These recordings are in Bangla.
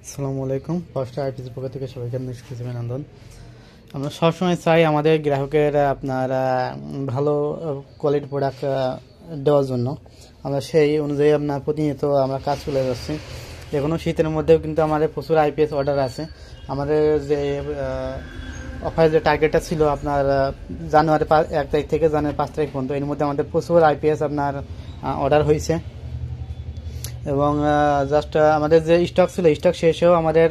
আসসালামু আলাইকুম। ফার্স্ট আইপিসির পক্ষ থেকে সবাইকে অভিনন্দন। আমরা সবসময় চাই আমাদের গ্রাহকের আপনার ভালো কোয়ালিটি প্রোডাক্ট দেওয়ার জন্য। আমরা সেই অনুযায়ী আপনার প্রতিনিয়ত আমরা কাজ করে যাচ্ছি। এখনও শীতের মধ্যেও কিন্তু আমাদের প্রচুর আইপিএস অর্ডার আছে। আমাদের যে অফারের যে টার্গেটটা ছিল আপনার জানুয়ারি 1 তারিখ থেকে জানুয়ারি 5 তারিখ পর্যন্ত, এর মধ্যে আমাদের প্রচুর আইপিএস আপনার অর্ডার হয়েছে এবং জাস্ট আমাদের যে স্টক ছিল স্টক শেষেও আমাদের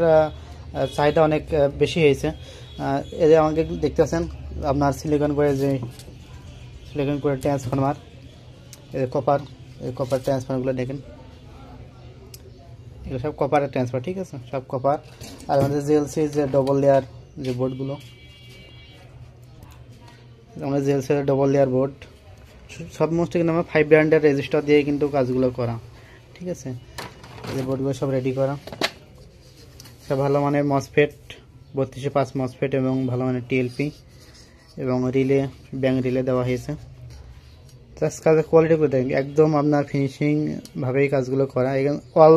চাহিদা অনেক বেশি হয়েছে। এই যে আমাকে দেখতে পাচ্ছেন আপনার সিলিকন করে ট্রান্সফরমার, এই কপার ট্রান্সফরমারগুলো দেখেন, এগুলো সব কপারের ট্রান্সফার, ঠিক আছে, সব কপার। আর আমাদের জিএলসি যে ডবল লেয়ার যে বোর্ডগুলো, আমাদের জিএলসি ডবল লেয়ার বোর্ড সমস্ত কিন্তু আমরা 5 ব্র্যান্ডের রেজিস্টার দিয়ে কিন্তু কাজগুলো করা, ঠিক আছে। এই বোর্ডগুলো সব রেডি করা, সব ভালো মানের মসফেট 3205 মসফেট এবং ভালো মানের টিএলপি এবং রিলে ব্যাং রিলে দেওয়া হয়েছে। কাজের কোয়ালিটিগুলো দেখেন, একদম আপনার ফিনিশিং ভাবেই কাজগুলো করা। এখানে অল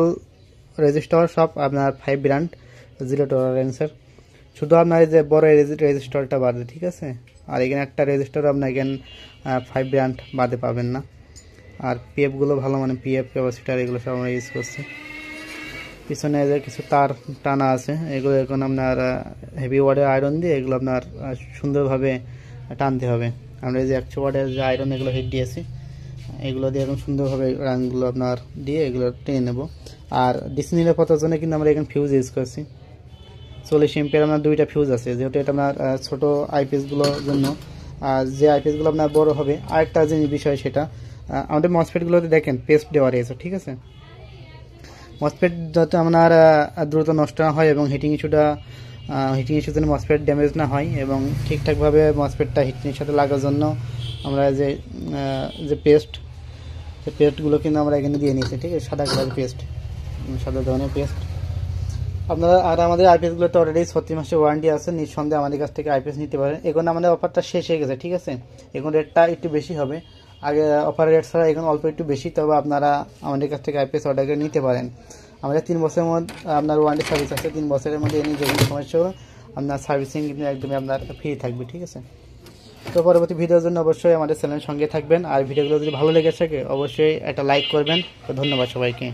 রেজিস্টার সব আপনার 5 ব্র্যান্ড, 0 টলারেন্সের। শুধু আপনার যে বড় রেজিস্টারটা বাদে, ঠিক আছে। আর এখানে একটা রেজিস্টার আপনার এখানে 5 ব্র্যান্ড বাদে পাবেন না। আর পিএফগুলো ভালো মানে পিএফ ক্যাপাসিটার এগুলো সব আমরা ইউজ করছি। পিছনে যে কিছু তার টানা আছে, এগুলো এখন আপনার হেভি ওয়ার্ডের আয়রন দিয়ে এগুলো আপনার সুন্দরভাবে টানতে হবে। আমরা এই যে 100 ওয়াটের যে আয়রন এগুলো হিট দিয়েছি, এগুলো দিয়ে এখন সুন্দরভাবে রানগুলো আপনার দিয়ে এগুলো টেনে নেব। আর ডিসি নিরাপত্তার জন্য কিন্তু আমরা এখানে ফিউজ ইউজ করছি 40 এম্পিয়ার। আপনার 2টা ফিউজ আছে, যেহেতু এটা আপনার ছোটো আইপিএসগুলোর জন্য। আর যে আইপিএসগুলো আপনার বড় হবে, আরেকটা যে বিষয় সেটা আমাদের মসফেটগুলোতে দেখেন পেস্ট দেওয়া রয়েছে, ঠিক আছে। মসফেট যাতে আপনার দ্রুত নষ্ট না হয় এবং হিটিং ইস্যু যেন মসফেট ড্যামেজ না হয় এবং ঠিকঠাকভাবে মসফেটটা হিটিংয়ের সাথে লাগার জন্য আমরা যে পেস্টগুলো কিন্তু আমরা এখানে দিয়ে নিয়েছি, ঠিক আছে। সাদা কালার পেস্ট, সাদা ধরনের পেস্ট আপনারা। আর আমাদের আইপিএসগুলোতে অলরেডি 36 মাসের ওয়ারেন্টি আছে, নিঃসন্দেহে আমাদের কাছ থেকে আইপিএস নিতে পারেন। এখন আমাদের অফারটা শেষ হয়ে গেছে, ঠিক আছে। এখন রেটটা একটু বেশি হবে, আগে অফারের রেট ছাড়া এখন অল্প একটু বেশি, তবে আপনারা আমাদের কাছ থেকে আইপিএস অর্ডার করে নিতে পারেন। আমাদের 3 বছরের মধ্যে আপনার ওয়ারেন্টি সার্ভিস আছে। 3 বছরের মধ্যে এনে যে কোনো সমস্যা হবে আপনার সার্ভিসিং কিন্তু একদমই আপনার ফ্রি থাকবে, ঠিক আছে। তো পরবর্তী ভিডিওর জন্য অবশ্যই আমাদের চ্যানেলের সঙ্গে থাকবেন। আর ভিডিওগুলো যদি ভালো লেগে থাকে অবশ্যই একটা লাইক করবেন। তো ধন্যবাদ সবাইকে।